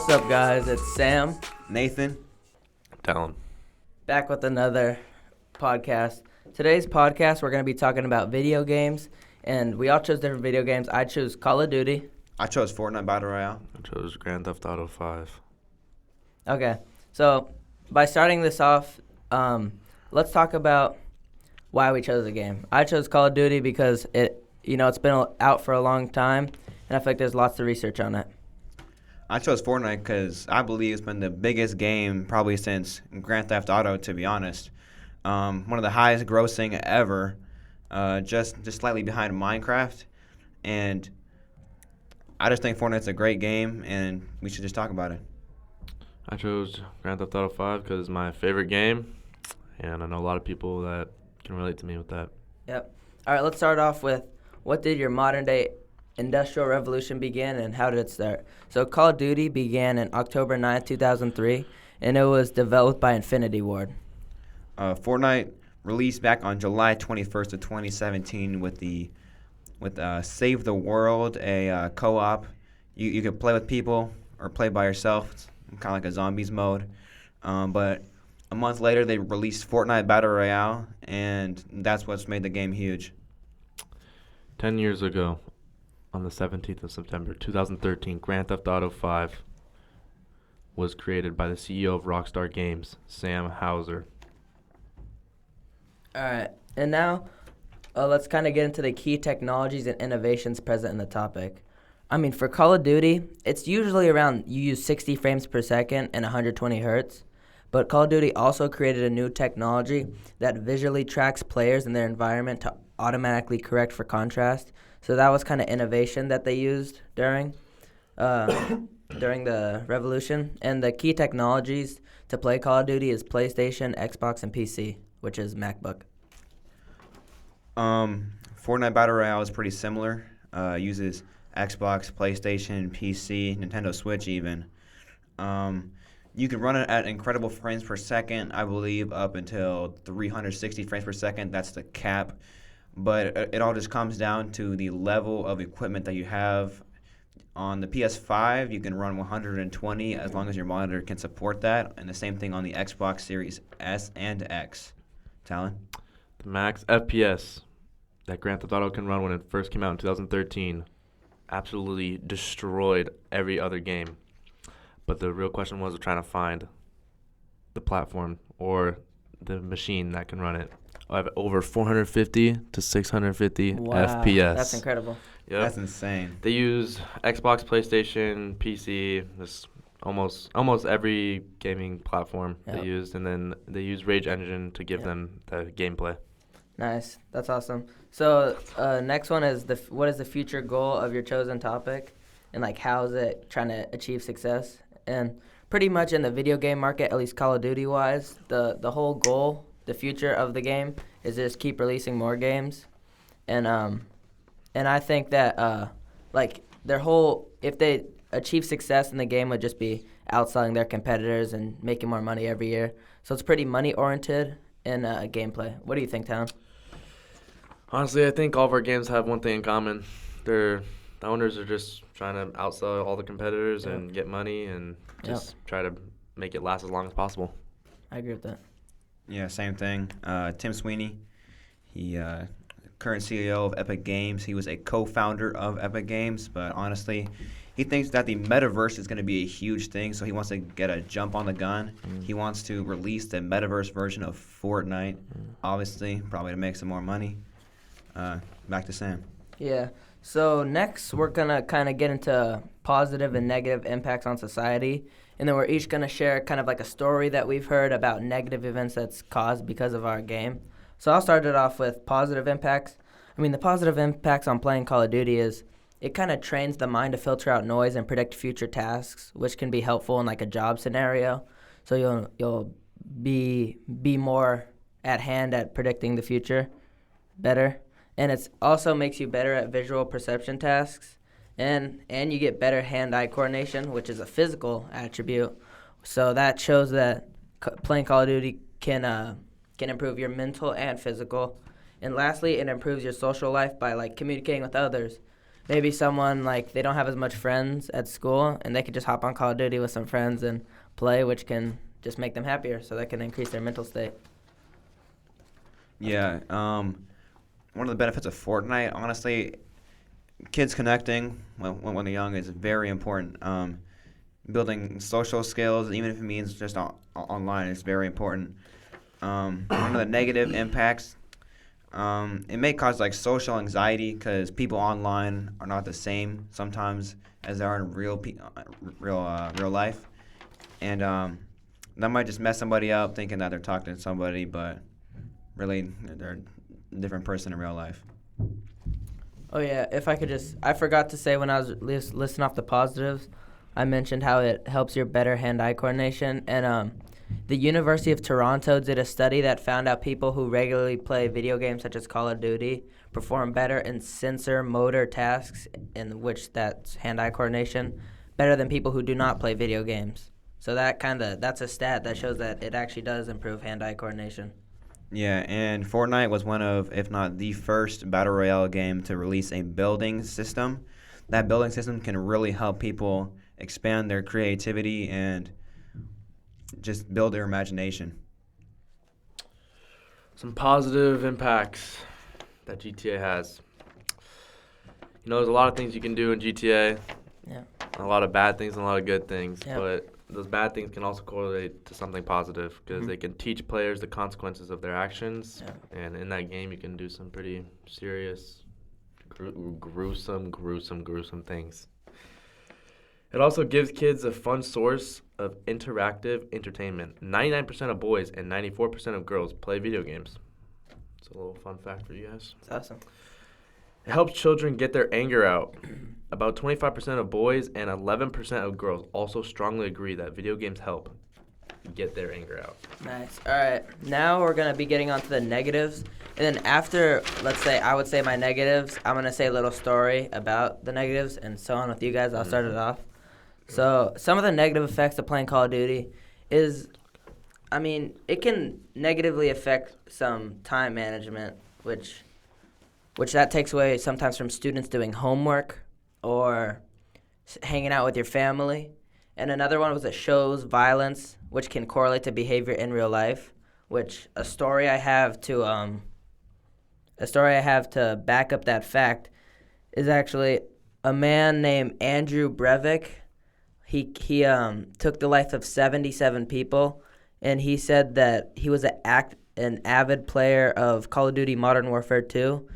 What's up, guys? It's Sam, Nathan. Talan. back with another podcast. Today's podcast, we're going to be talking about video games, and we all chose different video games. I chose Call of Duty. I chose Fortnite Battle Royale. I chose Grand Theft Auto 5. Okay, so by starting this off, let's talk about why we chose the game. I chose Call of Duty because it's been out for a long time, and I feel like there's lots of research on it. I chose Fortnite because I believe it's been the biggest game probably since Grand Theft Auto, to be honest. One of the highest grossing ever, just slightly behind Minecraft. And I just think Fortnite's a great game, and we should just talk about it. I chose Grand Theft Auto 5 because it's my favorite game, and I know a lot of people that can relate to me with that. Yep. All right, let's start off with what did your modern-day Industrial Revolution begin, and how did it start? So Call of Duty began in October 9th, 2003, and it was developed by Infinity Ward. Fortnite released back on July 21st of 2017 with Save the World, a co-op. You could play with people or play by yourself. It's kind of like a zombies mode. But a month later, they released Fortnite Battle Royale, and that's what's made the game huge. 10 years ago, on the 17th of September 2013, Grand Theft Auto 5 was created by the CEO of Rockstar Games, Sam Houser. All right, and now let's kind of get into the key technologies and innovations present in the topic. I mean, for Call of Duty, it's usually around you use 60 frames per second and 120 hertz. But Call of Duty also created a new technology that visually tracks players and their environment to automatically correct for contrast. So that was kind of innovation that they used during the revolution. And the key technologies to play Call of Duty is PlayStation, Xbox, and PC, which is MacBook. Fortnite Battle Royale is pretty similar. Uses Xbox, PlayStation, PC, Nintendo Switch even. You can run it at incredible frames per second, I believe, up until 360 frames per second. That's the cap. But it all just comes down to the level of equipment that you have. On the PS5, you can run 120 as long as your monitor can support that. And the same thing on the Xbox Series S and X. Talon? The max FPS that Grand Theft Auto can run when it first came out in 2013 absolutely destroyed every other game. But the real question was trying to find the platform or the machine that can run it. I have over 450 to 650 FPS. That's incredible. Yep. That's insane. They use Xbox, PlayStation, PC, this almost every gaming platform Yep. they used, and then they use Rage Engine to give them the gameplay. Nice. That's awesome. So next one is what is the future goal of your chosen topic, and like how is it trying to achieve success? And pretty much in the video game market, at least Call of Duty wise, the whole goal, the future of the game is just keep releasing more games, and I think that if they achieve success in the game would just be outselling their competitors and making more money every year. So it's pretty money oriented in gameplay. What do you think, Town? Honestly, I think all of our games have one thing in common. The owners are just trying to outsell all the competitors and get money and just try to make it last as long as possible. I agree with that. Yeah, same thing. Tim Sweeney, he current CEO of Epic Games. He was a co-founder of Epic Games, but honestly, he thinks that the metaverse is going to be a huge thing, so he wants to get a jump on the gun. He wants to release the metaverse version of Fortnite, obviously, probably to make some more money. Back to Sam. Yeah. So next, we're going to kind of get into positive and negative impacts on society. And then we're each going to share kind of like a story that we've heard about negative events that's caused because of our game. So I'll start it off with positive impacts. I mean, the positive impacts on playing Call of Duty is it kind of trains the mind to filter out noise and predict future tasks, which can be helpful in like a job scenario. So you'll be more at hand at predicting the future better. And it also makes you better at visual perception tasks. And you get better hand-eye coordination, which is a physical attribute. So that shows that playing Call of Duty can improve your mental and physical. And lastly, it improves your social life by like communicating with others. maybe someone like they don't have as much friends at school, and they could just hop on Call of Duty with some friends and play, which can just make them happier. So that can increase their mental state. Yeah. One of the benefits of Fortnite, honestly, kids connecting when they're young is very important. Building social skills, even if it means just online, is very important. One of the negative impacts, it may cause like social anxiety because people online are not the same sometimes as they are in real life, and that might just mess somebody up thinking that they're talking to somebody, but really they're a different person in real life. Oh yeah, if I could I forgot to say when I was listing off the positives, I mentioned how it helps your better hand-eye coordination, and the University of Toronto did a study that found out people who regularly play video games such as Call of Duty perform better in sensor motor tasks, in which that's hand-eye coordination, better than people who do not play video games. So that's a stat that shows that it actually does improve hand-eye coordination. Yeah, and Fortnite was one of, if not the first battle royale game to release a building system. That building system can really help people expand their creativity and just build their imagination. Some positive impacts that GTA has. You know, there's a lot of things you can do in GTA. Yeah. A lot of bad things and a lot of good things. Yeah. But those bad things can also correlate to something positive because Mhm. they can teach players the consequences of their actions. Yeah. And in that game, you can do some pretty serious, gruesome things. It also gives kids a fun source of interactive entertainment. 99% of boys and 94% of girls play video games. It's a little fun fact for you guys. It's awesome. It helps children get their anger out. About 25% of boys and 11% of girls also strongly agree that video games help get their anger out. Nice. All right. Now we're going to be getting on to the negatives. And then after, let's say, I would say my negatives, I'm going to say a little story about the negatives and so on with you guys. I'll start it off. So some of the negative effects of playing Call of Duty is, it can negatively affect some time management, which that takes away sometimes from students doing homework or hanging out with your family. And another one was it shows violence, which can correlate to behavior in real life. Which a story I have to back up that fact is actually a man named Andrew Breivik. He took the life of 77 people, and he said that he was an avid player of Call of Duty Modern Warfare 2.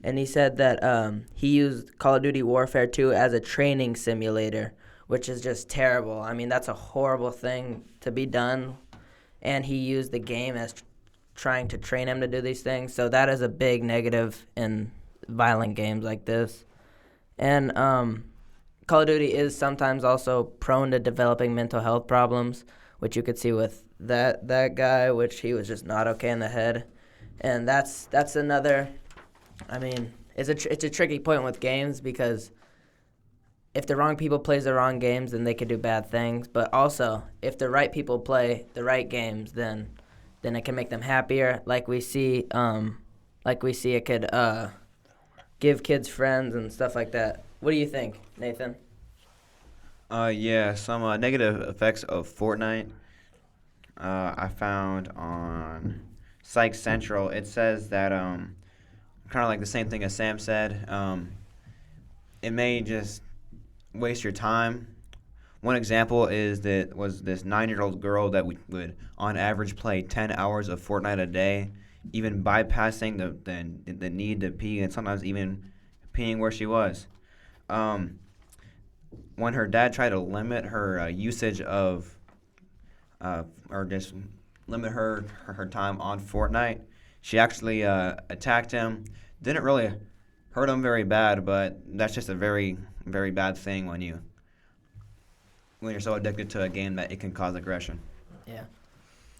And he said that he used Call of Duty Warfare 2 as a training simulator, which is just terrible. That's a horrible thing to be done. And he used the game as trying to train him to do these things. So that is a big negative in violent games like this. And Call of Duty is sometimes also prone to developing mental health problems, which you could see with that guy, which he was just not okay in the head. And that's another... it's a tricky point with games because if the wrong people plays the wrong games, then they could do bad things. But also, if the right people play the right games, then it can make them happier. Like we see it could give kids friends and stuff like that. What do you think, Nathan? Yeah, some negative effects of Fortnite. I found on Psych Central. It says that kind of like the same thing as Sam said. It may just waste your time. One example was this 9-year-old girl that would on average play 10 hours of Fortnite a day, even bypassing the need to pee and sometimes even peeing where she was. When her dad tried to limit her usage of or just limit her time on Fortnite, she actually attacked him. Didn't really hurt him very bad, but that's just a very, very bad thing when you're so addicted to a game that it can cause aggression. Yeah.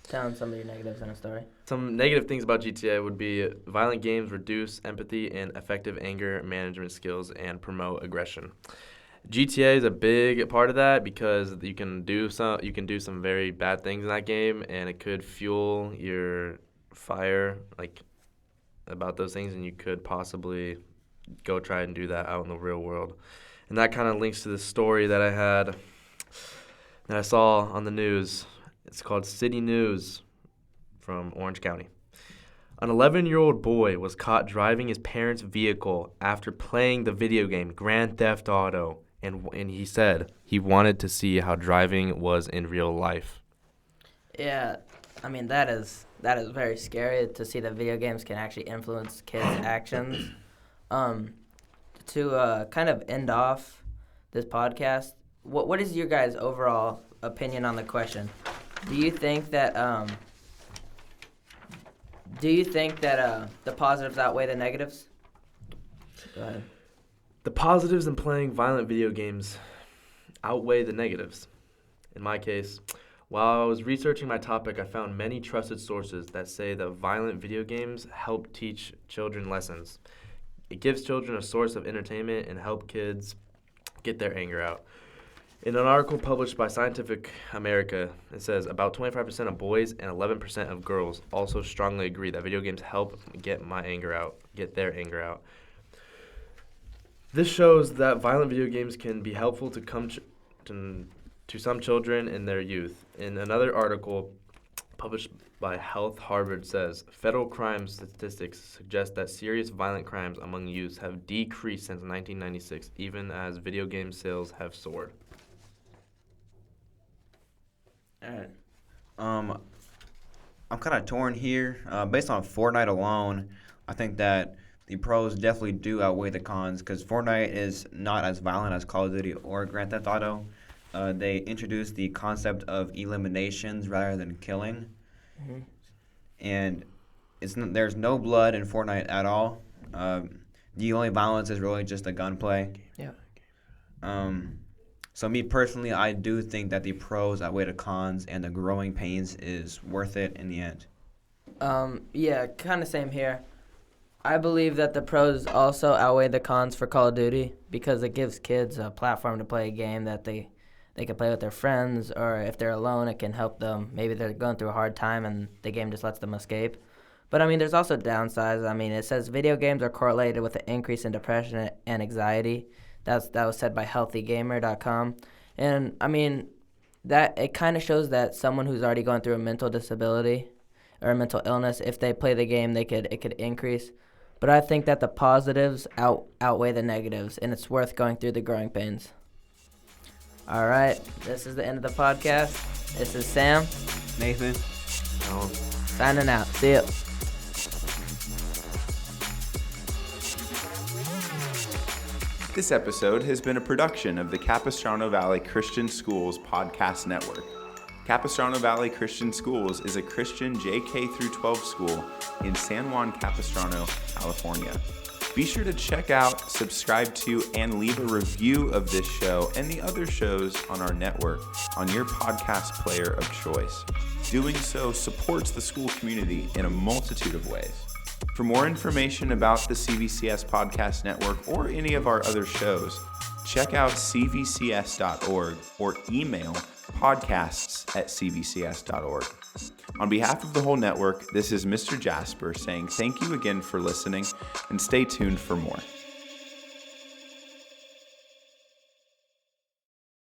Tell some of your negatives in a story. Some negative things about GTA would be violent games reduce empathy and effective anger management skills and promote aggression. GTA is a big part of that because you can do some very bad things in that game, and it could fuel your fire about those things, and you could possibly go try and do that out in the real world. And that kind of links to the story that I saw on the news. It's called City News from Orange County. An 11-year-old boy was caught driving his parents' vehicle after playing the video game Grand Theft Auto, and he said he wanted to see how driving was in real life. Yeah, I mean, that is very scary to see that video games can actually influence kids' actions. To kind of end off this podcast, what is your guys' overall opinion on the question? Do you think that the positives outweigh the negatives? Go ahead. The positives in playing violent video games outweigh the negatives. In my case, while I was researching my topic, I found many trusted sources that say that violent video games help teach children lessons. It gives children a source of entertainment and help kids get their anger out. In an article published by Scientific America, it says about 25% of boys and 11% of girls also strongly agree that video games help get their anger out. This shows that violent video games can be helpful to some children in their youth. In another article published by Health Harvard says, federal crime statistics suggest that serious violent crimes among youths have decreased since 1996, even as video game sales have soared. All right. I'm kind of torn here. Based on Fortnite alone, I think that the pros definitely do outweigh the cons because Fortnite is not as violent as Call of Duty or Grand Theft Auto. They introduced the concept of eliminations rather than killing. Mm-hmm. And there's no blood in Fortnite at all. The only violence is really just the gunplay. Yeah. So me personally, I do think that the pros outweigh the cons, and the growing pains is worth it in the end. Yeah, kind of same here. I believe that the pros also outweigh the cons for Call of Duty because it gives kids a platform to play a game that they can play with their friends, or if they're alone, it can help them. Maybe they're going through a hard time and the game just lets them escape. But, I mean, there's also downsides. I mean, it says video games are correlated with an increase in depression and anxiety. That was said by healthygamer.com. And, I mean, that it kind of shows that someone who's already going through a mental disability or a mental illness, if they play the game, it could increase. But I think that the positives outweigh the negatives, and it's worth going through the growing pains. All right, this is the end of the podcast. This is Sam. Nathan. Signing out. See ya. This episode has been a production of the Capistrano Valley Christian Schools Podcast Network. Capistrano Valley Christian Schools is a Christian JK-12 school in San Juan Capistrano, California. Be sure to check out, subscribe to, and leave a review of this show and the other shows on our network on your podcast player of choice. Doing so supports the school community in a multitude of ways. For more information about the CVCS Podcast Network or any of our other shows, check out cvcs.org or email podcasts@cvcs.org. On behalf of the whole network, this is Mr. Jasper saying thank you again for listening and stay tuned for more.